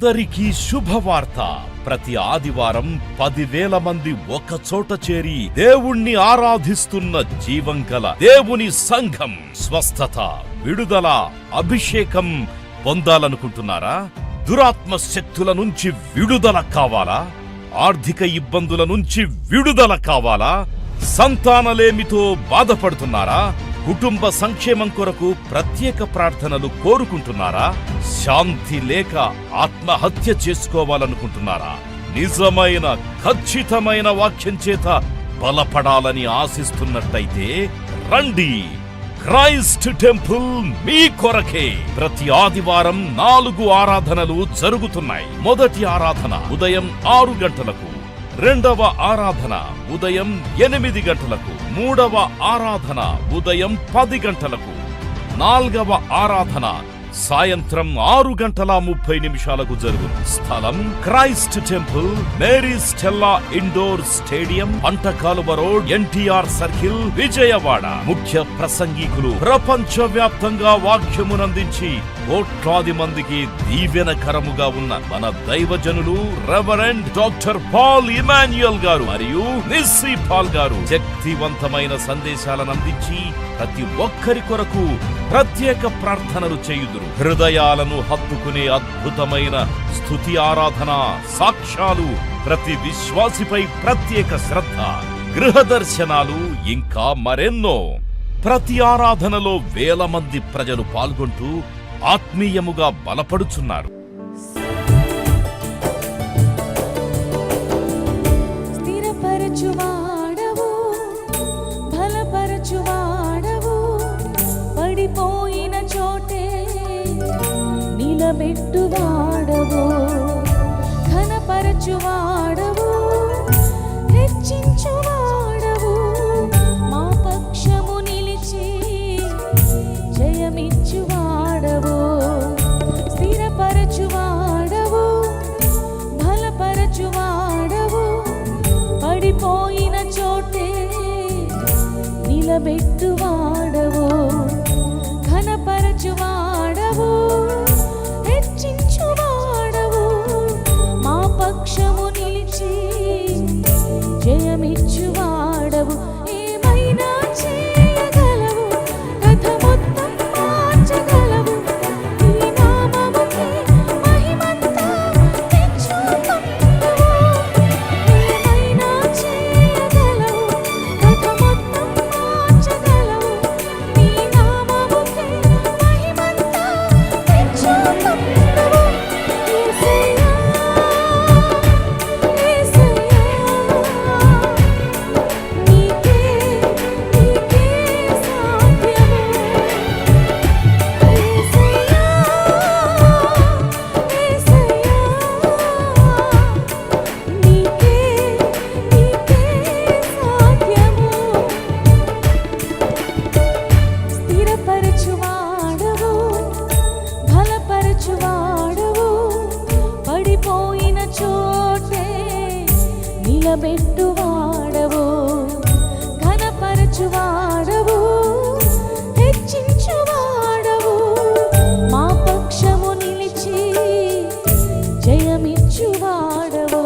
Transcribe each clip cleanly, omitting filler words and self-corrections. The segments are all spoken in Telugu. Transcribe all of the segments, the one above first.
అందరికీ శుభవార్త. ప్రతి ఆదివారం 10,000 మంది ఒక చోట చేరి దేవుణ్ణి ఆరాధిస్తున్న జీవం గల దేవుని సంఘం. స్వస్థత, విడుదల, అభిషేకం పొందాలనుకుంటున్నారా? దురాత్మ శక్తుల నుంచి విడుదల కావాలా? ఆర్థిక ఇబ్బందుల నుంచి విడుదల కావాలా? సంతానలేమితో బాధపడుతున్నారా? కుటుంబ సంక్షేమం కొరకు ప్రత్యేక ప్రార్థనలు కోరుకుంటున్నారా? శాంతి లేక ఆత్మహత్య చేసుకోవాలనుకుంటున్నారా? నిజమైన ఖచ్చితమైన వాక్యం చేత బలపడాలని ఆశిస్తున్నట్టయితే రండి. క్రైస్ట్ టెంపుల్ మీ కొరకే. ప్రతి ఆదివారం 4 ఆరాధనలు జరుగుతున్నాయి. మొదటి ఆరాధన ఉదయం 6 గంటలకు, రెండవ ఆరాధన ఉదయం 8 గంటలకు, మూడవ ఆరాధన ఉదయం 10 గంటలకు, నాల్గవ ఆరాధన సాయంత్రం 6:30 జరుగును. స్థలం Christ temple, Mary Stella indoor stadium, Pantakaluva road, NTR circle, Vijayawada. ముఖ్య ప్రసంగికులు ప్రపంచ వ్యాప్తంగా వాక్యమునందించి కోట్లాది మందికి దీవెనకరముగా ఉన్న మన దైవజనులు రెవరెండ్ డాక్టర్ పాల్ ఇమాన్యుయల్ గారు మరియు నిస్సీ పాల్ గారు శక్తివంతమైన సందేశాలను అందించి ప్రతి ఒక్కరి కొరకు ప్రత్యేక ప్రార్థనలు చేయుదురు. హృదయాలను హత్తుకునే అద్భుతమైన స్తుతి ఆరాధన సాక్ష్యాలు, ప్రతి విశ్వాసిపై ప్రత్యేక శ్రద్ధ, గృహ దర్శనాలు, ఇంకా మరెన్నో. ప్రతి ఆరాధనలో 1000 మంది ప్రజలు పాల్గొంటూ ఆత్మీయముగా బలపడుచున్నారు. స్థిరపరచువాడవు, బలపరచువాడవు, పడిపోయిన చోటే నిలబెట్టువాడవు, ఘనపరచువాడవు, హెచ్చించువాడవు, మా పక్షము నిలిచి జయమిచ్చువాడవు, స్థిరపరచువాడవు, బలపరచువాడవు, పడిపోయిన చోటే నిలబెట్టువాడవు, ఘనపరచువాడవు, హెచ్చించువాడవు, మా పక్షము నిలిచి జయమిచ్చువాడవు. ఏమైనా చేయగలవు, కథ మొత్తం మార్చగలవు, నీ నామముకే మహిమంతా తెచ్చుకొందువు. ఏమైనా చేయగలవు, కథ మొత్తం మార్చగలవు, నీ నామముకే మహిమంతా తెచ్చుకొందువు. యేసయ్యా, యేసయ్యా, నీకే సాధ్యము. యేసయ్యా, యేసయ్యా, నీకే సాధ్యము. స్థిరపరచువాడవు, బలపరచువాడవు, పడిపోయిన చోటే నిలబెట్టువాడవు, ఘనపరచువాడవు, హెచ్చించువాడవు, మా పక్షము నిలిచి జయమిచ్చువాడవు.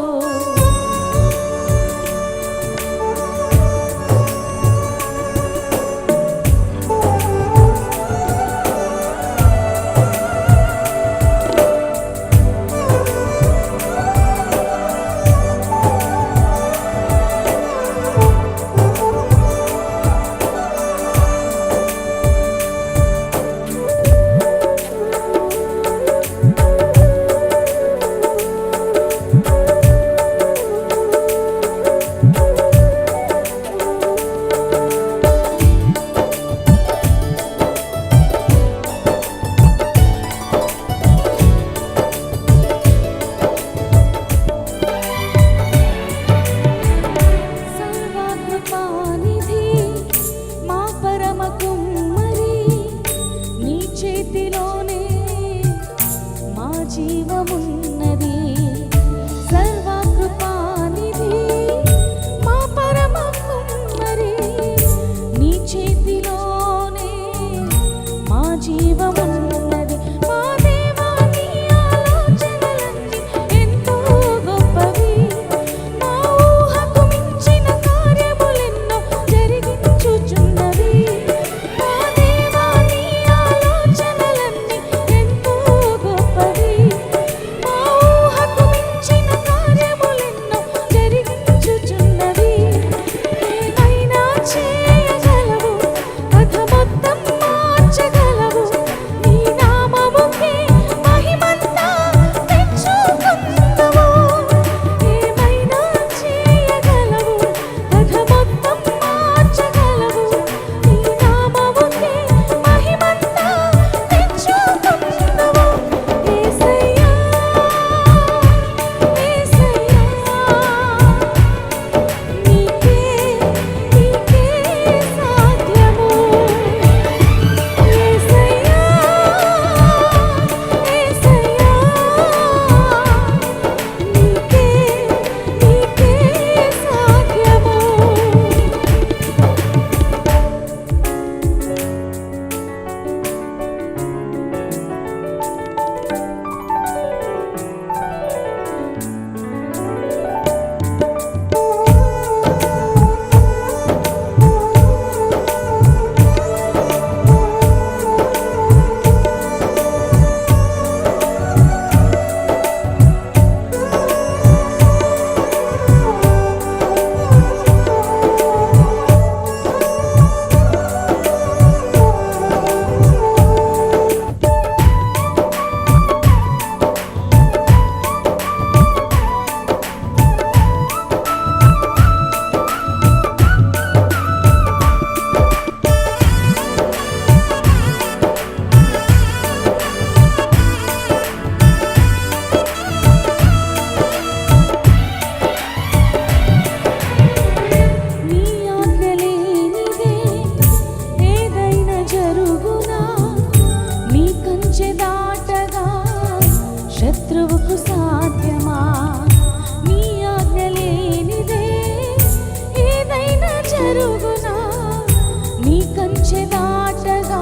కంచె దాటగా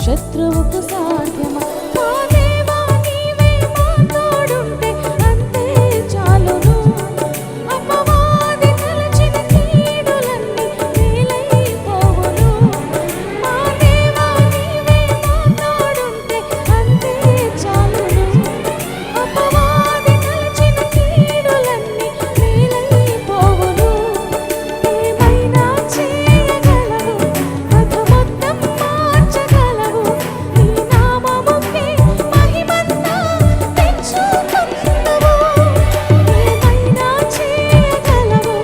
శత్రువుకు సాధ్యమా? మా దేవా నీవే మా తోడుంటే అంతే చాలును. అపవాది తలచిన కీడులన్నీ మేలైపోవును. మా దేవా నీవే మా తోడుంటే అంతే చాలును. అపవాది తలచిన కీడులన్నీ మేలైపోవును. ఏమైనా చేయగలవు, కథ మొత్తం మార్చగలవు. నీ నామముకే మహిమంతా తెచ్చుకుందువు. ఏమైనా చేయగలవు,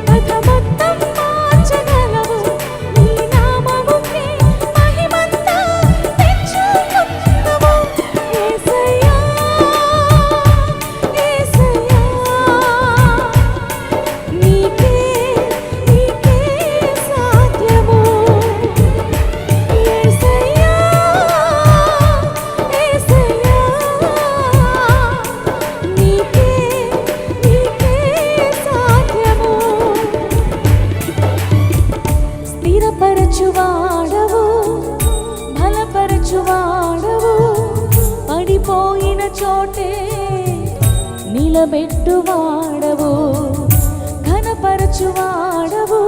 కథ మొత్తం మార్చగలవు. నీ నామముకే మహిమంతా తెచ్చుకుందువు. యేసయ్యా, యేసయ్యా, నీకే సాధ్యము. యేసయ్యా, యేసయ్యా, నీకే సాధ్యము. స్థిరపరచువాడవు, బలపరచువాడవు, పడిపోయిన చోటే నిలబెట్టువాడవు. ఘనపరచువాడవు,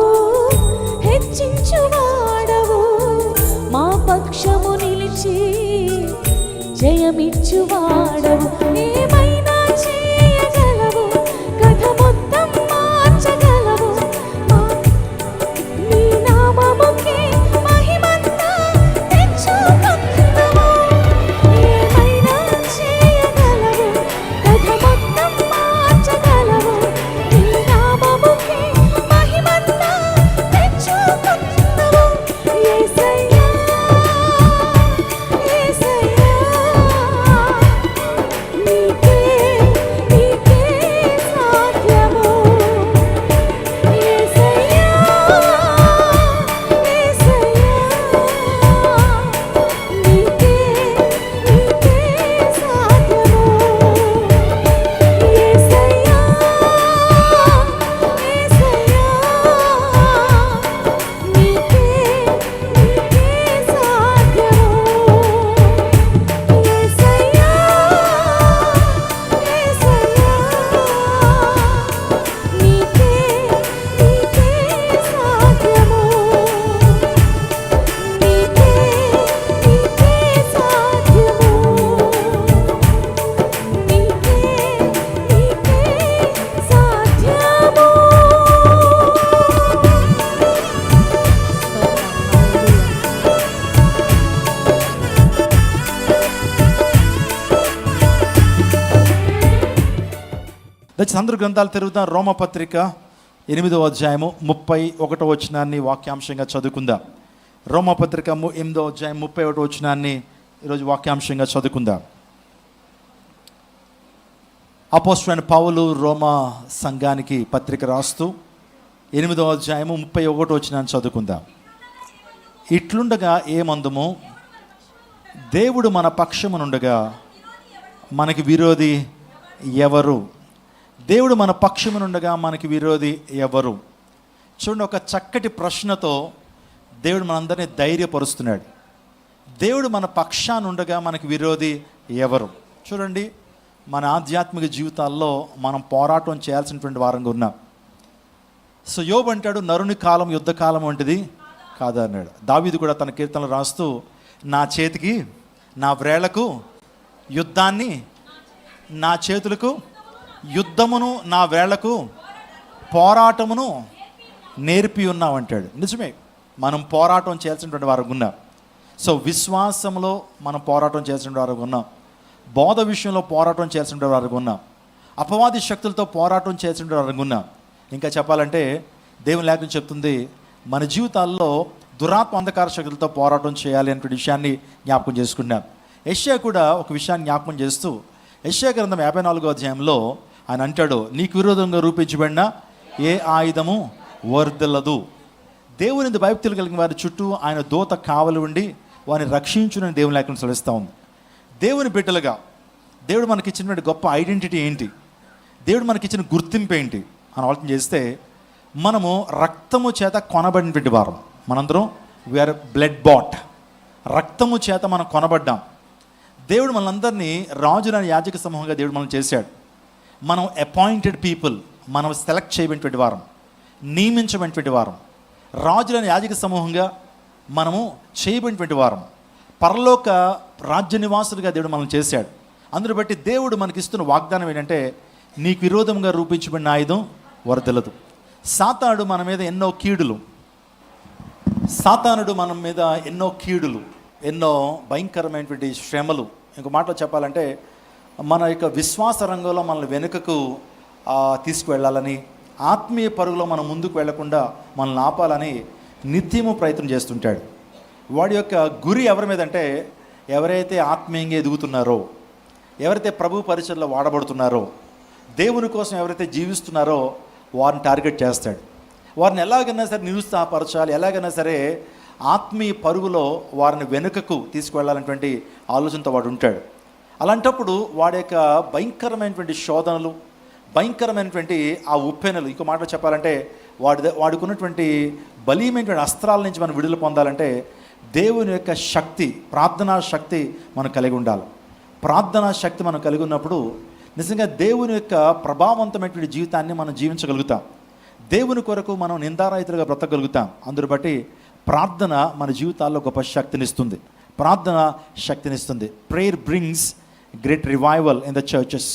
హెచ్చించువాడవు, మా పక్షము నిలిచి జయమిచ్చువాడవు. ఏమైనా చేయగలవు, కథ మొత్తం మార్చగలవు. నీ నామముకే మహిమంతా తెచ్చుకుందువు. ఏమైనా చేయగలవు, కథ మొత్తం మార్చగలవు. నీ నామముకే మహిమంతా తెచ్చుకుందువు. యేసయ్యా, యేసయ్యా, నీకే సాధ్యము. యేసయ్యా, యేసయ్యా, నీకే సాధ్యము. యేసయ్యా, యేసయ్యా, నీకే సాధ్యము. యేసయ్యా, యేసయ్యా, నీకే సాధ్యము. నీకే దయచేసి అందరూ గ్రంథాలు తిరుగుతాం. రోమపత్రిక 8వ అధ్యాయము 31వ వచనాన్ని వాక్యాంశంగా చదువుకుందాం. రోమపత్రిక 8వ అధ్యాయం 31వ వచనాన్ని ఈరోజు వాక్యాంశంగా చదువుకుందాం. అపోస్తలుడైన పౌలు రోమా సంఘానికి పత్రిక రాస్తూ 8వ అధ్యాయము 31వ వచనాన్ని చదువుకుందాం. ఇట్లుండగా ఏమందుము, దేవుడు మన పక్షమునుండగా మనకి విరోధి ఎవరు? దేవుడు మన పక్షమునుండగా మనకి విరోధి ఎవరు? చూడండి, ఒక చక్కటి ప్రశ్నతో దేవుడు మనందరినీ ధైర్యపరుస్తున్నాడు. దేవుడు మన పక్షానుండగా మనకి విరోధి ఎవరు? చూడండి, మన ఆధ్యాత్మిక జీవితాల్లో మనం పోరాటం చేయాల్సినటువంటి వారంగా ఉన్నాం. సో యోబు అంటాడు, నరుని కాలం యుద్ధకాలం వంటిది కాదన్నాడు. దావీదు కూడా తన కీర్తనలు రాస్తూ, నా చేతికి నా వ్రేళ్లకు యుద్ధాన్ని, నా చేతులకు యుద్ధమును, నా వేళ్లకు పోరాటమును నేర్పి ఉన్నాం అంటాడు. నిజమే, మనం పోరాటం చేయాల్సినటువంటి వారు ఉన్నాం. సో విశ్వాసంలో మనం పోరాటం చేయాల్సిన వారు ఉన్నాం. బోధ విషయంలో పోరాటం చేయాల్సిన వారు ఉన్నాం. అపవాది శక్తులతో పోరాటం చేయాల్సిన వారు ఉన్నాం. ఇంకా చెప్పాలంటే దేవుని లేఖనం చెప్తుంది, మన జీవితాల్లో దురాత్మ అంధకార శక్తులతో పోరాటం చేయాలి అనే విషయాన్ని జ్ఞాపకం చేసుకున్నాం. యెషయా కూడా ఒక విషయాన్ని జ్ఞాపకం చేస్తూ యెషయా గ్రంథం 54వ అధ్యాయంలో ఆయన అంటాడు, నీకు విరోధంగా రూపించబడిన ఏ ఆయుధము వర్ధిల్లదు. దేవుని భయభక్తులు కలిగిన వారి చుట్టూ ఆయన దూత కావలి ఉండి వారిని రక్షించునని దేవుని లేఖనం సెలవిస్తూ ఉంది. దేవుని బిడ్డలుగా దేవుడు మనకిచ్చినటువంటి గొప్ప ఐడెంటిటీ ఏంటి, దేవుడు మనకిచ్చిన గుర్తింపు ఏంటి అని ఆలోచన చేస్తే, మనము రక్తము చేత కొనబడినటువంటి వారం. మనందరం వీఆర్ బ్లడ్ బాట్, రక్తము చేత మనం కొనబడ్డాం. దేవుడు మనందరినీ రాజులని యాజక సమూహంగా దేవుడు మనం చేశాడు. మనం అపాయింటెడ్ పీపుల్, మనం సెలెక్ట్ చేయబడినటువంటి వారం, నియమించబడినటువంటి వారం, రాజులని యాజక సమూహంగా మనము చేయబడినటువంటి వారం, పరలోక రాజ్య నివాసులుగా దేవుడు మనం చేశాడు. అందును బట్టి దేవుడు మనకిస్తున్న వాగ్దానం ఏంటంటే, నీకు విరోధంగా రూపించబడిన ఆయుధం వర్ధలదు. సాతానుడు మన మీద ఎన్నో కీడులు, ఎన్నో భయంకరమైనటువంటి శ్రమలు, ఇంకో మాటలో చెప్పాలంటే మన యొక్క విశ్వాస రంగంలో మనల్ని వెనుకకు తీసుకువెళ్ళాలని, ఆత్మీయ పరుగులో మనం ముందుకు వెళ్లకుండా మనల్ని ఆపాలని నిత్యము ప్రయత్నం చేస్తుంటాడు. వాడి యొక్క గురి ఎవరి మీద అంటే, ఎవరైతే ఆత్మీయంగా ఎదుగుతున్నారో, ఎవరైతే ప్రభు పరిచయలో వాడబడుతున్నారో, దేవుని కోసం ఎవరైతే జీవిస్తున్నారో వారిని టార్గెట్ చేస్తాడు. వారిని ఎలాగైనా సరే నిరుత్సాహపరచాలి, ఎలాగైనా సరే ఆత్మీయ పరుగులో వారిని వెనుకకు తీసుకువెళ్ళాలనేటువంటి ఆలోచనతో వాడు ఉంటాడు. అలాంటప్పుడు వాడి యొక్క భయంకరమైనటువంటి శోధనలు, భయంకరమైనటువంటి ఆ ఉప్పెనలు, ఇంకో మాట చెప్పాలంటే వాడికి ఉన్నటువంటి బలీయమైనటువంటి అస్త్రాల నుంచి మనం విడుదల పొందాలంటే దేవుని యొక్క శక్తి, ప్రార్థనా శక్తి మనం కలిగి ఉండాలి. ప్రార్థనా శక్తి మనం కలిగి ఉన్నప్పుడు నిజంగా దేవుని యొక్క ప్రభావవంతమైనటువంటి జీవితాన్ని మనం జీవించగలుగుతాం. దేవుని కొరకు మనం నిందారహితులుగా బ్రతకగలుగుతాం. అందును బట్టి ప్రార్థన మన జీవితాల్లో గొప్ప శక్తినిస్తుంది. Prayer brings great revival in the churches.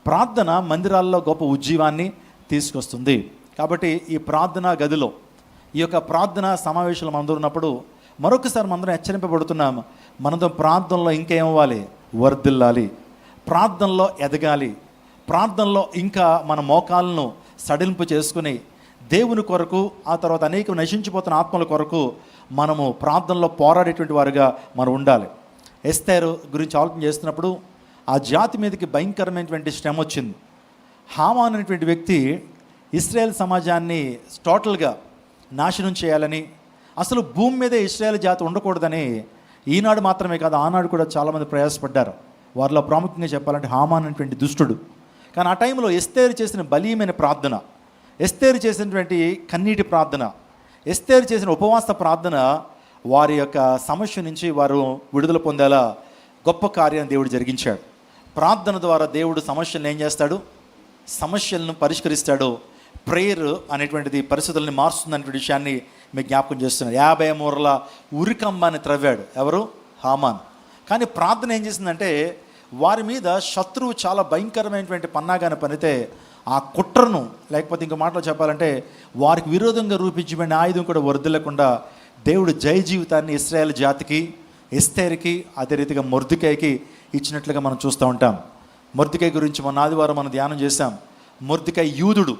ప్రార్థన మందిరాల్లో గొప్ప ఉజ్జీవాన్ని తీసుకొస్తుంది. కాబట్టి ఈ ప్రార్థనా గదిలో, ఈ యొక్క ప్రార్థనా సమావేశాలు మనందరూ ఉన్నప్పుడు మరొకసారి మనందరం హెచ్చరింపబడుతున్నాం. మనతో ప్రార్థనలో ఇంకేమవ్వాలి? వర్ధిల్లాలి, ప్రార్థనలో ఎదగాలి, ప్రార్థనలో ఇంకా మన మోకాలను సడలింపు చేసుకుని దేవుని కొరకు, ఆ తర్వాత అనేక నశించిపోతున్న ఆత్మల కొరకు మనము ప్రార్థనలో పోరాడేటువంటి వారుగా మనం ఉండాలి. ఎస్తేరు గురించి ఆలోచన చేస్తున్నప్పుడు ఆ జాతి మీదకి భయంకరమైనటువంటి శ్రమ వచ్చింది. హామాన్ అనేటువంటి వ్యక్తి ఇశ్రాయేల్ సమాజాన్ని టోటల్గా నాశనం చేయాలని, అసలు భూమి మీదే ఇశ్రాయేల్ జాతి ఉండకూడదని ఈనాడు మాత్రమే కాదు, ఆనాడు కూడా చాలామంది ప్రయాసపడ్డారు. వారిలో ప్రాముఖ్యంగా చెప్పాలంటే హామాన్ అనేటువంటి దుష్టుడు. కానీ ఆ టైంలో ఎస్తేరు చేసిన బలీయమైన ప్రార్థన, ఎస్తేరు చేసినటువంటి కన్నీటి ప్రార్థన, ఎస్తేరు చేసిన ఉపవాస ప్రార్థన వారి యొక్క సమస్య నుంచి వారు విడుదల పొందేలా గొప్ప కార్యాన్ని దేవుడు జరిగించాడు. ప్రార్థన ద్వారా దేవుడు సమస్యలను ఏం చేస్తాడు? సమస్యలను పరిష్కరిస్తాడు. ప్రేయర్ అనేటువంటిది పరిస్థితుల్ని మారుస్తుందనే విషయాన్ని మీకు జ్ఞాపకం చేస్తున్నారు. 50 మూరల ఉరికంబాన్ని త్రవ్వాడు ఎవరు? హామాన్. కానీ ప్రార్థన ఏం చేసిందంటే, వారి మీద శత్రువు చాలా భయంకరమైనటువంటి పన్నాగాన్ని పనితే ఆ కుట్రను, లేకపోతే ఇంకో మాటలో చెప్పాలంటే వారికి విరోధంగా రూపించబడిన ఆయుధం కూడా వర్ధిల్లకుండా దేవుడు జయ జీవితాన్ని ఇశ్రాయేల్ జాతికి, ఎస్తేరుకి, అదే రీతిగా మొర్దెకైకి ఇచ్చినట్లుగా మనం చూస్తూ ఉంటాం. మొర్దెకై గురించి మొన్న ఆదివారం మనం ధ్యానం చేశాం. మొర్దెకై యూదుడు,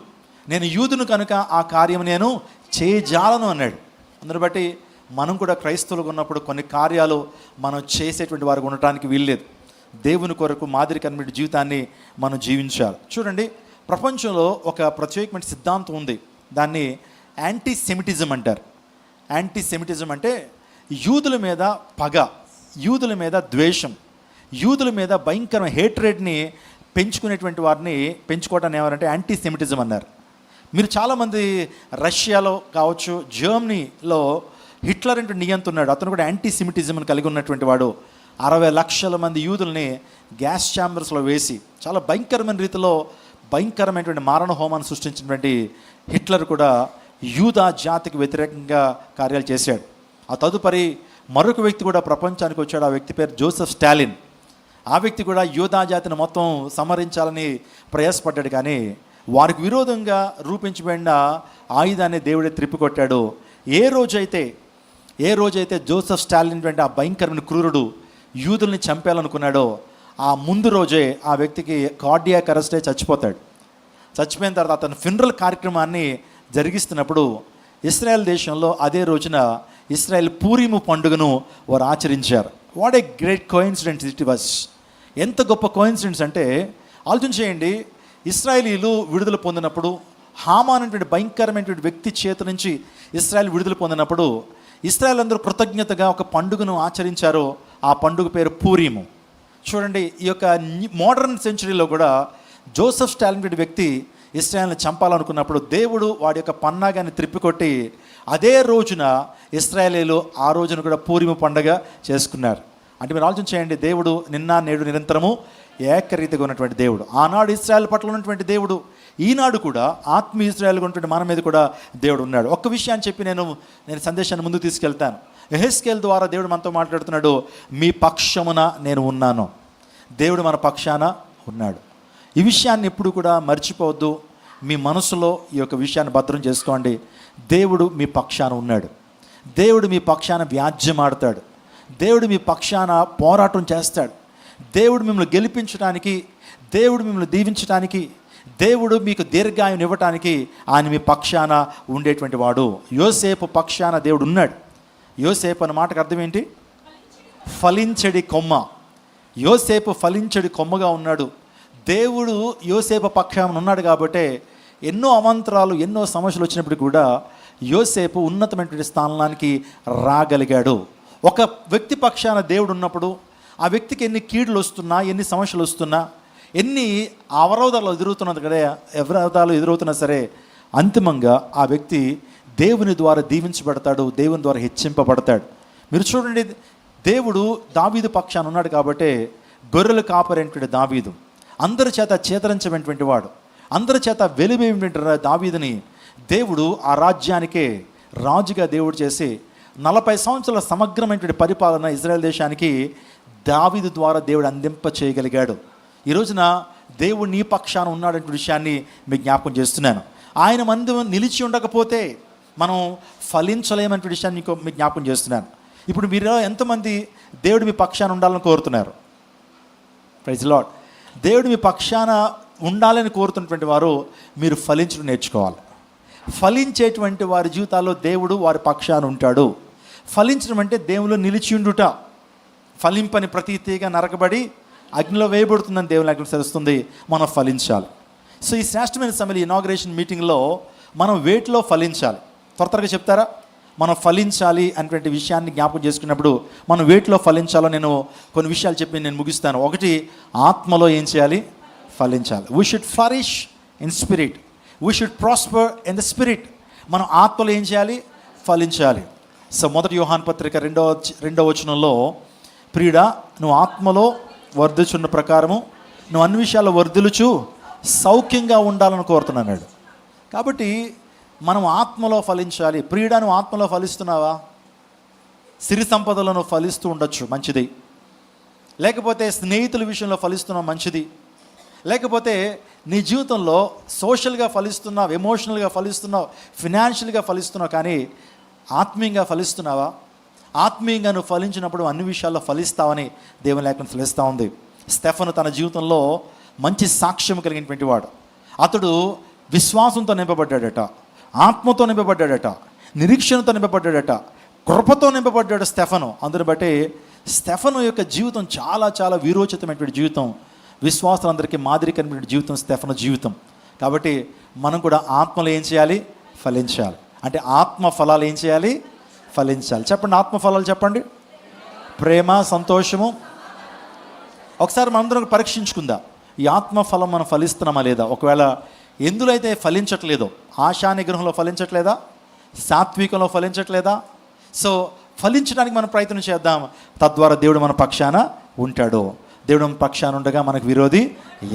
నేను యూదును కనుక ఆ కార్యం నేను చేయజాలను అన్నాడు. అందుని బట్టి మనం కూడా క్రైస్తవులుగా ఉన్నప్పుడు కొన్ని కార్యాలు మనం చేసేటువంటి వారికి ఉండటానికి వీల్లేదు. దేవుని కొరకు మాదిరికరమైన జీవితాన్ని మనం జీవించాలి. చూడండి, ప్రపంచంలో ఒక ప్రత్యేకమైన సిద్ధాంతం ఉంది. దాన్ని యాంటీసెమిటిజం అంటారు. యాంటీసెమిటిజం అంటే యూదుల మీద పగ, యూదుల మీద ద్వేషం, యూదుల మీద భయంకరమైన హేట్రేట్ని పెంచుకునేటువంటి వారిని పెంచుకోవటాన్ని ఏమారంటే యాంటీసెమిటిజం అన్నారు. మీరు చాలామంది రష్యాలో కావచ్చు, జర్మనీలో హిట్లర్ అంటే నియంత ఉన్నాడు. అతను కూడా యాంటీసెమిటిజంని కలిగి ఉన్నటువంటి వాడు. 60 లక్షల మంది యూదుల్ని గ్యాస్ ఛాంబర్స్లో వేసి చాలా భయంకరమైన రీతిలో భయంకరమైనటువంటి మారణ హోమాన్ని సృష్టించినటువంటి హిట్లర్ కూడా యూదా జాతికి వ్యతిరేకంగా కార్యాలు చేశాడు. ఆ తదుపరి మరొక వ్యక్తి కూడా ప్రపంచానికి వచ్చాడు. ఆ వ్యక్తి పేరు జోసెఫ్ స్టాలిన్. ఆ వ్యక్తి కూడా యూదా జాతిని మొత్తం సంహరించాలని ప్రయాసపడ్డాడు. కానీ వారికి విరోధంగా రూపించబడిన ఆయుధాన్ని దేవుడే త్రిప్పికొట్టాడు. ఏ రోజైతే జోసెఫ్ స్టాలిన్ అంటే ఆ భయంకరమైన క్రూరుడు యూదుల్ని చంపేయాలనుకున్నాడో ఆ ముందు రోజే ఆ వ్యక్తికి కార్డియాక్ అరెస్ట్ అయి చచ్చిపోతాడు. చచ్చిపోయిన తర్వాత అతను ఫినరల్ కార్యక్రమాన్ని జరిగిస్తున్నప్పుడు ఇశ్రాయేల్ దేశంలో అదే రోజున ఇశ్రాయేల్ పూరీము పండుగను వారు ఆచరించారు. What a great coincidence it was. ఎంత గొప్ప కోయిన్సిడెన్స్ అంటే ఆలోచన చేయండి. ఇశ్రాయేలీలు విడుదల పొందినప్పుడు, హామాన్ అనేటువంటి భయంకరమైనటువంటి వ్యక్తి చేతి నుంచి ఇశ్రాయేల్ విడుదల పొందినప్పుడు ఇశ్రాయేల్ అందరూ కృతజ్ఞతగా ఒక పండుగను ఆచరించారు. ఆ పండుగ పేరు పూరీము. చూడండి, ఈ యొక్క మోడర్న్ సెంచురీలో కూడా జోసెఫ్ స్టాలిన్ వ్యక్తి ఇశ్రాయేల్ని చంపాలనుకున్నప్పుడు దేవుడు వాడి యొక్క పన్నాగాన్ని త్రిప్పికొట్టి అదే రోజున ఇశ్రాయేలీలు ఆ రోజున కూడా పూరిమ పండగ చేసుకున్నారు. అంటే మీరు ఆలోచన చేయండి, దేవుడు నిన్న నేడు నిరంతరము ఏకరీతిగా ఉన్నటువంటి దేవుడు. ఆనాడు ఇశ్రాయేల్ పట్ల ఉన్నటువంటి దేవుడు ఈనాడు కూడా ఆత్మీయ ఇశ్రాయేల్గా ఉన్నటువంటి మన మీద కూడా దేవుడు ఉన్నాడు. ఒక్క విషయాన్ని చెప్పి నేను సందేశాన్ని ముందుకు తీసుకెళ్తాను. యెహెజ్కేలు ద్వారా దేవుడు మనతో మాట్లాడుతున్నాడు, మీ పక్షమున నేను ఉన్నాను. దేవుడు మన పక్షాన ఉన్నాడు. ఈ విషయాన్ని ఎప్పుడు కూడా మర్చిపోవద్దు. మీ మనసులో ఈ యొక్క విషయాన్ని భద్రం చేసుకోండి. దేవుడు మీ పక్షాన ఉన్నాడు. దేవుడు మీ పక్షాన వ్యాజ్యం ఆడతాడు. దేవుడు మీ పక్షాన పోరాటం చేస్తాడు. దేవుడు మిమ్మల్ని గెలిపించడానికి, దేవుడు మిమ్మల్ని దీవించడానికి, దేవుడు మీకు దీర్ఘాయుని ఇవ్వటానికి ఆయన మీ పక్షాన ఉండేటువంటి వాడు. యోసేపు పక్షాన దేవుడు ఉన్నాడు. యోసేపు అన్న మాటకు అర్థం ఏంటి? ఫలించడి కొమ్మ. యోసేపు ఫలించడి కొమ్మగా ఉన్నాడు. దేవుడు యోసేపు పక్షాన ఉన్నాడు కాబట్టి ఎన్నో అమంతరాలు, ఎన్నో సమస్యలు వచ్చినప్పుడు కూడా యోసేపు ఉన్నతమైనటువంటి స్థానానికి రాగలిగాడు. ఒక వ్యక్తి పక్షాన దేవుడు ఉన్నప్పుడు ఆ వ్యక్తికి ఎన్ని కీడులు వస్తున్నా, ఎన్ని సమస్యలు వస్తున్నా, ఎన్ని అవరోధాలు ఎదురవుతున్నది కదా, అవరోధాలు ఎదురవుతున్నా సరే అంతిమంగా ఆ వ్యక్తి దేవుని ద్వారా దీవించబడతాడు, దేవుని ద్వారా హెచ్చింపబడతాడు. మీరు చూడండి, దేవుడు దావీదు పక్షాన ఉన్నాడు కాబట్టి గొర్రెలు కాపరేటువంటి దావీదు, అందరి చేత చేతరించబడినటువంటి వాడు, అందరి చేత వెలువైనటువంటి దావీదుని దేవుడు ఆ రాజ్యానికే రాజుగా దేవుడు చేసి 40 సంవత్సరాల సమగ్రమైనటువంటి పరిపాలన ఇజ్రాయెల్ దేశానికి దావీదు ద్వారా దేవుడు అందింప చేయగలిగాడు. ఈ రోజున దేవుడు నీ పక్షాన ఉన్నాడంటే విషయాన్ని మీకు జ్ఞాపకం చేస్తున్నాను. ఆయన మందు నిలిచి ఉండకపోతే మనం ఫలించలేమంటే విషయాన్ని మీకు జ్ఞాపకం చేస్తున్నాను. ఇప్పుడు మీరు ఎంతమంది దేవుడు మీ పక్షాన ఉండాలని కోరుతున్నారు? Praise Lord. దేవుడు మీ పక్షాన ఉండాలని కోరుతున్నటువంటి వారు మీరు ఫలించడం నేర్చుకోవాలి. ఫలించేటువంటి వారి జీవితాల్లో దేవుడు వారి పక్షాన ఉంటాడు. ఫలించడం అంటే దేవులో నిలిచి ఉండుట. ఫలింపని ప్రతి తీగ నరకబడి అగ్నిలో వేయబడుతుందని దేవుని అగ్ని తెలుస్తుంది. మనం ఫలించాలి. సో ఈ శ్రేష్టమైన సమయంలో ఇనాగ్రేషన్ మీటింగ్లో మనం వేటిలో ఫలించాలి? త్వరగా చెప్తారా? మనం ఫలించాలి అనేటువంటి విషయాన్ని జ్ఞాపకం చేసుకున్నప్పుడు మనం వేటిలో ఫలించాలో నేను కొన్ని విషయాలు చెప్పి నేను ముగిస్తాను. ఒకటి, ఆత్మలో ఏం చేయాలి? ఫలించాలి. We should flourish in spirit, we should prosper in the spirit. మనం ఆత్మలో ఏం చేయాలి? ఫలించాలి. సో మొదటి యోహాను పత్రిక 2వ వచనంలో, ప్రియుడా నువ్వు ఆత్మలో వర్ధిల్చున్న ప్రకారము నువ్వు అన్ని విషయాల్లో వర్ధిల్లుచు సౌఖ్యంగా ఉండాలని కోరుతున్నాడు. కాబట్టి మనం ఆత్మలో ఫలించాలి. ప్రియుడా నువ్వు ఆత్మలో ఫలిస్తున్నావా? సిరి సంపదలను ఫలిస్తూ ఉండొచ్చు, మంచిది. లేకపోతే స్నేహితుల విషయంలో ఫలిస్తున్నావు, మంచిది. లేకపోతే నీ జీవితంలో సోషల్గా ఫలిస్తున్నావు, ఎమోషనల్గా ఫలిస్తున్నావు, ఫినాన్షియల్గా ఫలిస్తున్నావు, కానీ ఆత్మీయంగా ఫలిస్తున్నావా? ఆత్మీయంగా నువ్వు ఫలించినప్పుడు అన్ని విషయాల్లో ఫలిస్తావని దేవుని లేఖనం ఫలిస్తూ ఉంది. స్టెఫను తన జీవితంలో మంచి సాక్ష్యం కలిగినటువంటి వాడు. అతడు విశ్వాసంతో నింపబడ్డాడట, ఆత్మతో నింపబడ్డాడట, నిరీక్షణతో నింపబడ్డాడట, కృపతో నింపబడ్డాడు స్టెఫను. అందుని బట్టి స్టెఫను యొక్క జీవితం చాలా చాలా వీరోచితమైనటువంటి జీవితం, విశ్వాసులందరికీ మాదిరికరమైన జీవితం స్టెఫను జీవితం. కాబట్టి మనం కూడా ఆత్మలో ఏం చేయాలి? ఫలించాలి. అంటే ఆత్మ ఫలాలు ఏం చేయాలి? ఫలించాలి. చెప్పండి, ఆత్మ ఫలాలు చెప్పండి. ప్రేమ, సంతోషము. ఒకసారి మనందరం పరీక్షించుకుందాం, ఈ ఆత్మ ఫలం మనం ఫలిస్తున్నామా లేదా? ఒకవేళ ఎందులో అయితే ఫలించట్లేదో, ఆశా నిగ్రహంలో ఫలించట్లేదా, సాత్వికంలో ఫలించట్లేదా? సో ఫలించడానికి మనం ప్రయత్నం చేద్దాం. తద్వారా దేవుడు మన పక్షాన ఉంటాడు. దేవుడు మన పక్షాన ఉండగా మనకు విరోధి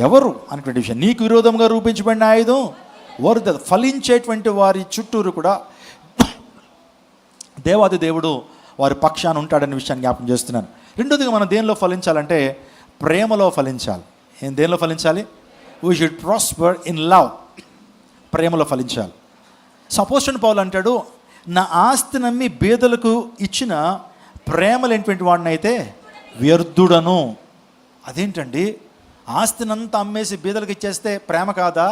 ఎవరు అనేటువంటి విషయం. నీకు విరోధంగా రూపించబడిన ఆయుధం వరుద. ఫలించేటువంటి వారి చుట్టూరు కూడా దేవాది దేవుడు వారి పక్షాన ఉంటాడనే విషయాన్ని జ్ఞాపకం చేస్తున్నాను. రెండోదిగా మనం దేనిలో ఫలించాలంటే ప్రేమలో ఫలించాలి. దేనిలో ఫలించాలి? We should prosper in love. ప్రేమలో ఫలించాలి. అపోస్తలుడైన పౌలు అంటాడు, నా ఆస్తి నమ్మి బీదలకు ఇచ్చిన ప్రేమ లేనిటువంటి వాడిని అయితే వ్యర్థుడను. అదేంటండి, ఆస్తినంతా అమ్మేసి బీదలకు ఇచ్చేస్తే ప్రేమ కాదా?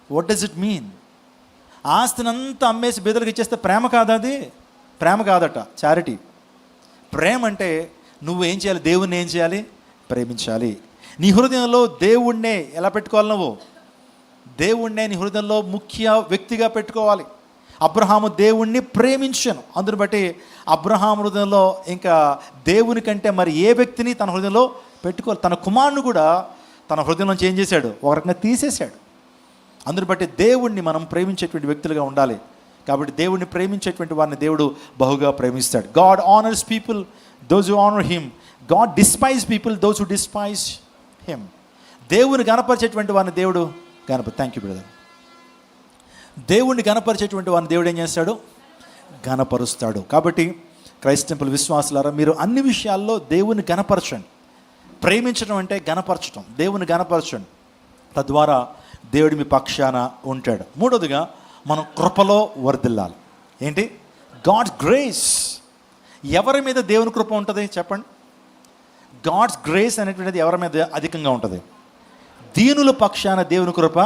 What does it mean? ఆస్తినంతా అమ్మేసి బీదలకు ఇచ్చేస్తే ప్రేమ కాదా? అది ప్రేమ కాదట, చారిటీ. ప్రేమ అంటే నువ్వు ఏం చేయాలి? దేవుణ్ణి ఏం చేయాలి? ప్రేమించాలి. నీ హృదయంలో దేవుణ్ణే ఎలా పెట్టుకోవాలి? నువ్వు దేవుణ్ణే నీ హృదయంలో ముఖ్య వ్యక్తిగా పెట్టుకోవాలి. అబ్రహాము దేవుణ్ణి ప్రేమించాను. అందుని బట్టి అబ్రహాము హృదయంలో ఇంకా దేవుని కంటే మరి ఏ వ్యక్తిని తన హృదయంలో పెట్టుకోవాలి. తన కుమారుని కూడా తన హృదయంలోంచి ఏం చేశాడు? ఒక రకంగా తీసేశాడు. అందుని బట్టి దేవుణ్ణి మనం ప్రేమించేటువంటి వ్యక్తులుగా ఉండాలి. కాబట్టి దేవుణ్ణి ప్రేమించేటువంటి వారిని దేవుడు బహుగా ప్రేమిస్తాడు. God honours people those who honour him, God despise people those who despise him. దేవుని గణపరిచేటువంటి వారిని దేవుడు థ్యాంక్ యూ బ్రదర్. దేవుణ్ణి గణపరిచేటువంటి వారిని దేవుడు ఏం చేస్తాడు? గణపరుస్తాడు. కాబట్టి క్రైస్ట్ టెంపుల్ విశ్వాసులారా, మీరు అన్ని విషయాల్లో దేవుని గణపరచండి. ప్రేమించడం అంటే గణపరచడం, దేవుని గణపరచండి. తద్వారా దేవుడు మీ పక్షాన ఉంటాడు. మూడోదిగా మనం కృపలో వర్ధిల్లాలి. ఏంటి? God's grace. ఎవరి మీద దేవుని కృప ఉంటుంది చెప్పండి? గాడ్స్ గ్రేస్ అనేటువంటిది ఎవరి మీద అధికంగా ఉంటుంది? దీనుల పక్షాన దేవుని కృప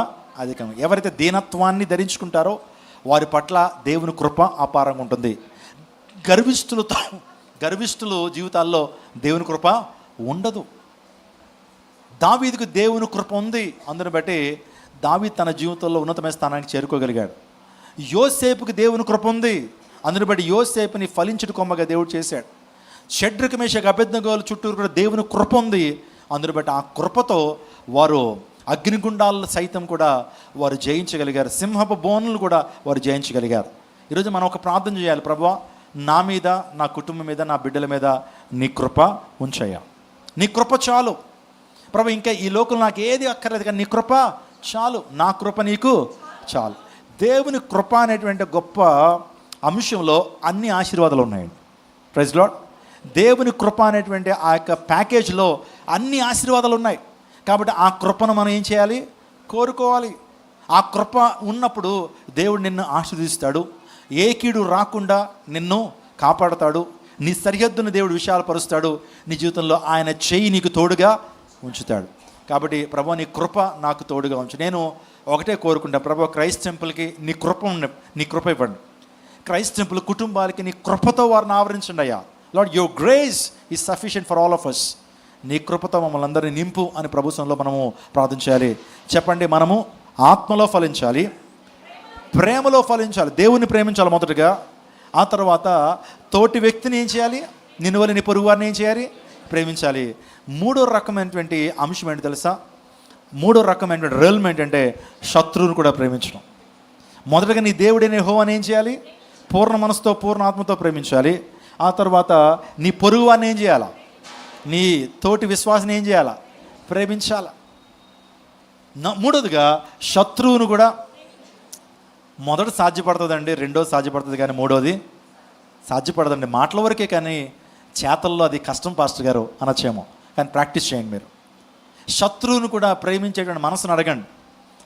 అధికంగా. ఎవరైతే దీనత్వాన్ని ధరించుకుంటారో వారి పట్ల దేవుని కృప అపారంగా ఉంటుంది. గర్విష్ఠులు జీవితాల్లో దేవుని కృప ఉండదు. దావీదుకు దేవుని కృప ఉంది. అందుని బట్టి దావీదు తన జీవితంలో ఉన్నతమైన స్థానానికి చేరుకోగలిగాడు. యోసేపుకి దేవుని కృప ఉంది. అందుని బట్టి యోసేపుని ఫలించుడు కొమ్మగా దేవుడు చేశాడు. షడ్రక మేషక అబేద్నెగోల చుట్టూరు కూడా దేవుని కృప ఉంది. అందుని బట్టి ఆ కృపతో వారు అగ్నిగుండాలను సైతం కూడా వారు జయించగలిగారు. సింహపు బోనులు కూడా వారు జయించగలిగారు. ఈరోజు మనం ఒక ప్రార్థన చేయాలి. ప్రభువా, నా మీద, నా కుటుంబం మీద, నా బిడ్డల మీద నీ కృప ఉంచయ్యా. నీ కృప చాలు ప్రభు. ఇంకా ఈ లోకంలో నాకు ఏది అక్కర్లేదు, కానీ నీ కృప చాలు. నా కృప నీకు చాలు. దేవుని కృప అనేటువంటి గొప్ప అంశంలో అన్ని ఆశీర్వాదాలు ఉన్నాయండి. Praise Lord. దేవుని కృప అనేటువంటి ఆ యొక్క ప్యాకేజ్లో అన్ని ఆశీర్వాదాలు ఉన్నాయి. కాబట్టి ఆ కృపను మనం ఏం చేయాలి? కోరుకోవాలి. ఆ కృప ఉన్నప్పుడు దేవుడు నిన్ను ఆశీర్వదిస్తాడు. ఏ కీడు రాకుండా నిన్ను కాపాడుతాడు. నీ సరిహద్దును దేవుడు విశాలపరుస్తాడు. నీ జీవితంలో ఆయన చెయ్యి నీకు తోడుగా ఉంచుతాడు. కాబట్టి ప్రభు, నీ కృప నాకు తోడుగా ఉంచు. నేను ఒకటే కోరుకుంటాను, ప్రభు, క్రైస్ట్ టెంపుల్కి నీ కృప ఇవ్వండి. క్రైస్ట్ టెంపుల్ కుటుంబాలకి నీ కృపతో వారిని ఆవరించండి అయ్యా. Lord, your grace is sufficient for all of us. నీ కృపతో మమ్మల్ని అందరినీ నింపు అని ప్రభుత్వంలో మనము ప్రార్థించాలి. చెప్పండి, మనము ఆత్మలో ఫలించాలి, ప్రేమలో ఫలించాలి. దేవుని ప్రేమించాలి మొదటగా. ఆ తర్వాత తోటి వ్యక్తిని ఏం చేయాలి? నిన్ను వల్ల నీ పొరుగు వారిని ఏం చేయాలి? ప్రేమించాలి. మూడో రకమైనటువంటి అంశం ఏంటి తెలుసా? మూడో రకమైనటువంటి రెల్మ్ ఏంటంటే శత్రువును కూడా ప్రేమించడం. మొదటగా నీ దేవుడైన యెహోవాని ఏం చేయాలి? పూర్ణ మనసుతో, పూర్ణ ఆత్మతో ప్రేమించాలి. ఆ తర్వాత నీ పొరుగు వారిని ఏం చేయాలా? నీ తోటి విశ్వాసాన్ని ఏం చేయాలా? ప్రేమించాల. మూడోదిగా శత్రువును కూడా. మొదటి సాధ్యపడుతుందండి, రెండోది సాధ్యపడుతుంది, కానీ మూడోది సాధ్యపడదండి. మాటల వరకే, కానీ చేతల్లో అది కష్టం పాస్టర్ గారు అనొచ్చేమో. కానీ ప్రాక్టీస్ చేయండి మీరు. శత్రువును కూడా ప్రేమించేటువంటి మనసును అడగండి.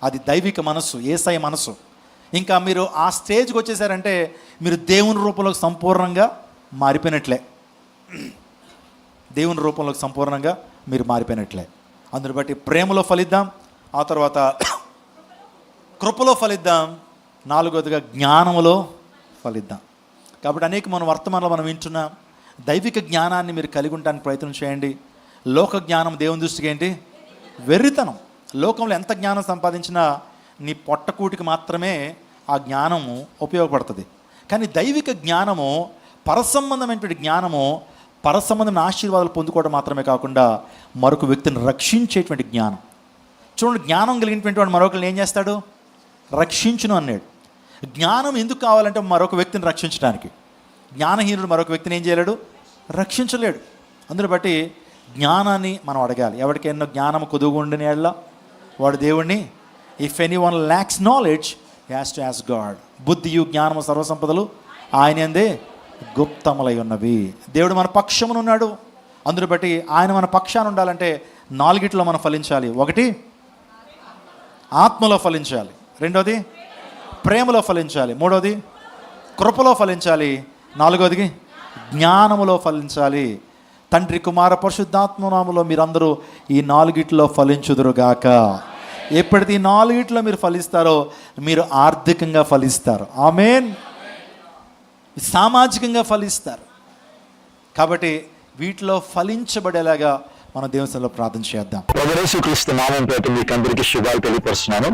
అది దైవిక మనస్సు, యేసయ్య మనస్సు. ఇంకా మీరు ఆ స్టేజ్కి వచ్చేసారంటే మీరు దేవుని రూపంలోకి సంపూర్ణంగా మారిపోయినట్లే. దేవుని రూపంలోకి సంపూర్ణంగా మీరు మారిపోయినట్లే. అందుని బట్టి ప్రేమలో ఫలిద్దాం. ఆ తర్వాత కృపలో ఫలిద్దాం. నాలుగోదిగా జ్ఞానములో ఫలిద్దాం. కాబట్టి అనేక మన వర్తమానంలో మనం వింటున్నాం. దైవిక జ్ఞానాన్ని మీరు కలిగి ఉండడానికి ప్రయత్నం చేయండి. లోక జ్ఞానం దేవుని దృష్టికి ఏంటి? వెర్రితనం. లోకంలో ఎంత జ్ఞానం సంపాదించినా నీ పొట్టకూటికి మాత్రమే ఆ జ్ఞానము ఉపయోగపడుతుంది. కానీ దైవిక జ్ఞానము, పరసంబంధమైనటువంటి జ్ఞానము, పరసంబంధమైన ఆశీర్వాదాలు పొందుకోవడం మాత్రమే కాకుండా మరొక వ్యక్తిని రక్షించేటువంటి జ్ఞానం. చూడండి, జ్ఞానం కలిగినటువంటి వాడు మరొకరిని ఏం చేస్తాడు? రక్షించును అన్నాడు. జ్ఞానం ఎందుకు కావాలంటే మరొక వ్యక్తిని రక్షించడానికి. జ్ఞానహీనుడు మరొక వ్యక్తిని ఏం చేయలేడు? రక్షించలేడు. అందుని బట్టి జ్ఞానాన్ని మనం అడగాలి. ఎవరికైనా జ్ఞానం కుదుగుండిన ఎడల వాడు దేవుణ్ణి, if anyone lacks knowledge he has to ask God. బుద్ధియు జ్ఞానము సర్వసంపదలు ఆయన యందే గుప్తములై ఉన్నవి. దేవుడు మన పక్షమును ఉన్నాడు. అందుని బట్టి ఆయన మన పక్షాన ఉండాలంటే నాలుగిట్లో మనం ఫలించాలి. ఒకటి ఆత్మలో ఫలించాలి, రెండోది ప్రేమలో ఫలించాలి, మూడోది కృపలో ఫలించాలి, నాలుగోది జ్ఞానములో ఫలించాలి. తండ్రి, కుమార, పరిశుద్ధాత్మనామములో మీరందరూ ఈ నాలుగిట్లో ఫలించుదురుగాక. ఎప్పుడైతే ఈ నాలుగిట్లో మీరు ఫలిస్తారో మీరు ఆర్థికంగా ఫలిస్తారు, ఆమేన్, సామాజికంగా ఫలిస్తారు. కాబట్టి వీటిలో ఫలించబడేలాగా మన దేవునిలో ప్రార్థన చేద్దాం. యేసుక్రీస్తు నామం పేట మీకు అందరికీ శుభాలు తెలియపరుస్తున్నాను.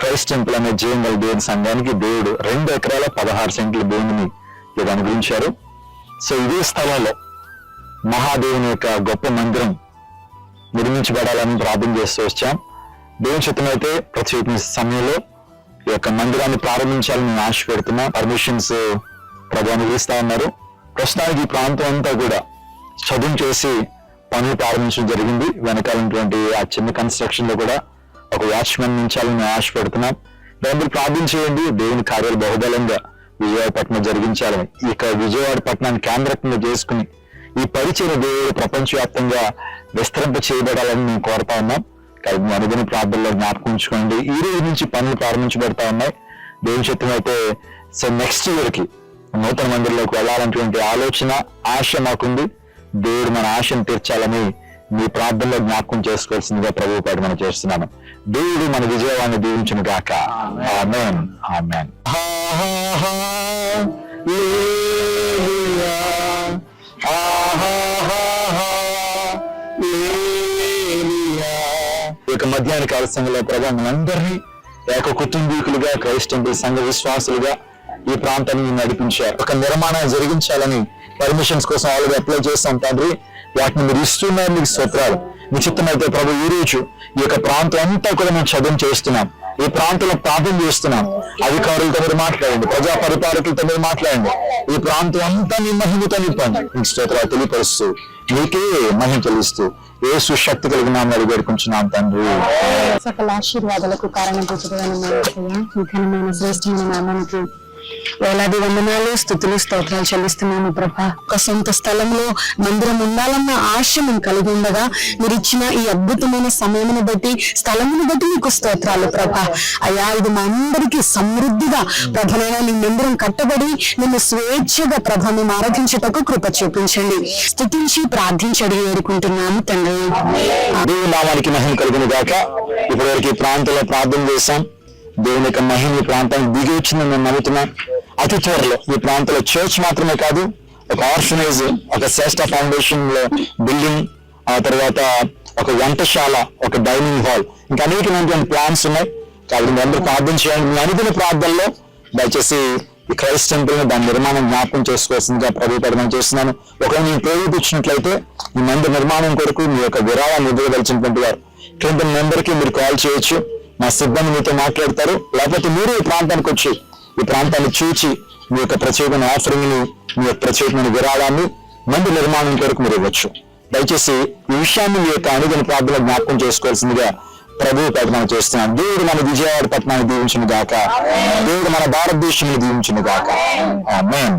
క్రైస్ట్ టెంపుల్ అనే జీవన దేవుని సంఘానికి దేవుడు 2 ఎకరాల 16 సెంట్ల భూమిని ఇది అనుగ్రహించారు. సో ఇదే స్థలంలో మహాదేవుని యొక్క గొప్ప మందిరం నిర్మించబడాలని ప్రార్థన చేస్తూ వచ్చాం. దేవుని చిత్తమైతే ప్రతి సమయంలో ఈ యొక్క మందిరాన్ని ప్రారంభించాలని నేను ఆశ పెడుతున్నా. పర్మిషన్స్ ప్రభుత్వం ఇస్తా ఉన్నారు. ప్రస్తుతానికి ఈ ప్రాంతం అంతా కూడా చదువు చేసి పనులు ప్రారంభించడం జరిగింది. వెనకాలన్నటువంటి ఆ చిన్న కన్స్ట్రక్షన్ లో కూడా ఒక వాచ్మెన్ ఉంచాలని నేను ఆశ పెడుతున్నాం. దాన్ని ప్రార్థన చేయండి. దేవుని కార్యాలు బహుబలంగా విజయవాడపట్నం జరిగించాలని, ఇక విజయవాడ పట్టణాన్ని కేంద్రంగా చేసుకుని ఈ పరిచయం దేవుడు ప్రపంచవ్యాప్తంగా విస్తరింప చేయబడాలని మేము కోరుతా ఉన్నాం. కాబట్టి అనుదిన ప్రార్థనలో జ్ఞాపకం ఉంచుకోండి. ఈ రోజు నుంచి పనులు ప్రారంభించబడతా ఉన్నాయి. దేవుని చిత్తం అయితే నెక్స్ట్ ఇయర్ కి నూతన మందిరంలోకి వెళ్ళాలన్నటువంటి ఆలోచన, ఆశ మాకుంది. దేవుడు మన ఆశను తీర్చాలని మీ ప్రార్థనలో జ్ఞాపకం చేసుకోవాల్సిందిగా ప్రభు పాటు మనం చేస్తున్నాను. దేవుడు మన విజయవాడిని దీవించును గాక. ఆమేన్. ఆమేన్. ఇక మధ్యాహ్న కాల సంఘంలో ప్రభు మనందరినీ ఏక కుటుంబీకులుగా క్రైస్ట్ టెంపుల్ సంఘ విశ్వాసులుగా ఈ ప్రాంతాన్ని నడిపించారు. ఒక నిర్మాణం జరిగించాలని పర్మిషన్స్ కోసం ఆల్రెడీ అప్లై చేస్తాం తండ్రి. వాటిని మీరు ఇస్తున్నారు, మీకు స్తోత్రాలు. మీ చిత్తమైతే ప్రభు ఈ రోజు ఈ యొక్క ప్రాంతం అంతా కూడా మేము చదువు చేస్తున్నాం. ఈ ప్రాంతంలో ప్రార్థన చేస్తున్నాం. అధికారులతో మీరు మాట్లాడండి, ప్రజా పరిపాలకులతో మీరు మాట్లాడండి. ఈ ప్రాంతం అంతా మీ మహిమతో నింపండి. మీకు స్తోత్రాలు తెలియపరుస్తూ మీకే మహిమ తెలుస్తూ యేసు శక్తి కలిగిన నామములో వేడుకుంటున్నాం తండ్రి. సకల ఆశీర్వాదాలకు కారణభూతుడైన మీ ఘనమైన శ్రేష్టమైన నామానికి వేలాది వందనాలు, స్తుతులు, స్తోత్రాలు చెల్లిస్తున్నాము ప్రభా. ఒక సొంత స్థలంలో మందిరం ఉండాలన్న ఆశ మేము కలిగి ఉండగా మీరు ఇచ్చిన ఈ అద్భుతమైన సమయమును బట్టి, స్థలమును బట్టి మీకు స్తోత్రాలు ప్రభా. అయ్యా, ఇది మా అందరికీ సమృద్ధిగా ప్రభనైనా నీ మందిరం కట్టబడి నిన్ను స్వేచ్ఛగా ప్రభ మేము ఆరాధించేటకు కృప చూపించండి. స్తుతించి ప్రార్థించడి వేడుకుంటున్నాము తండ్రి. దేవుని నామానికి మహిమ కలుగును గాక. ఇప్పటివరకు ఈ ప్రాంతంలో ప్రార్థన చేశాం. దేవుని యొక్క మహిమ ఈ ప్రాంతానికి దిగి వచ్చిందని నేను నమ్ముతున్నాను. అతి త్వరలో ఈ ప్రాంతంలో చర్చ్ మాత్రమే కాదు, ఒక ఆర్ఫనేజ్, ఒక శ్రేష్ఠ ఫౌండేషన్ లో బిల్డింగ్, ఆ తర్వాత ఒక వంటశాల, ఒక డైనింగ్ హాల్, ఇంకా అనేకమైనటువంటి ప్లాన్స్ ఉన్నాయి. కాబట్టి మీ అందరూ ప్రార్థన చేయండి. మీ అనుదిన ప్రార్థనలో దయచేసి ఈ క్రైస్ట్ టెంపుల్ ని దాని నిర్మాణం జ్ఞాపకం చేసుకోవాల్సిందిగా ప్రభుత్వం చేస్తున్నాను. ఒకవేళ నేను ప్రేరేపించినట్లయితే ఈ మందిర నిర్మాణం కొరకు మీ యొక్క విరాళాన్ని ఇవ్వదలిచినటువంటి వారు కింద నెంబర్కి మీరు కాల్ చేయొచ్చు. మా సిబ్బంది మీతో మాట్లాడతారు. లేకపోతే మీరు ఈ ప్రాంతానికి వచ్చి ఈ ప్రాంతాన్ని చూచి మీ యొక్క ప్రత్యేకమైన ఆఫరింగ్ ని, మీ యొక్క ప్రత్యేకమైన విరాళాన్ని మందిర నిర్మాణం కొరకు మీరు ఇవ్వచ్చు. దయచేసి ఈ విషయాన్ని మీ యొక్క అనుదిన ప్రార్థన జ్ఞాపకం చేసుకోవాల్సిందిగా ప్రభువు ప్రకటన చేస్తున్నాం. దేవుడు మన విజయవాడ పట్టణాన్ని దీవించును గాక. దేవుడు మన భారతదేశాన్ని దీవించును గాక. ఆమేన్.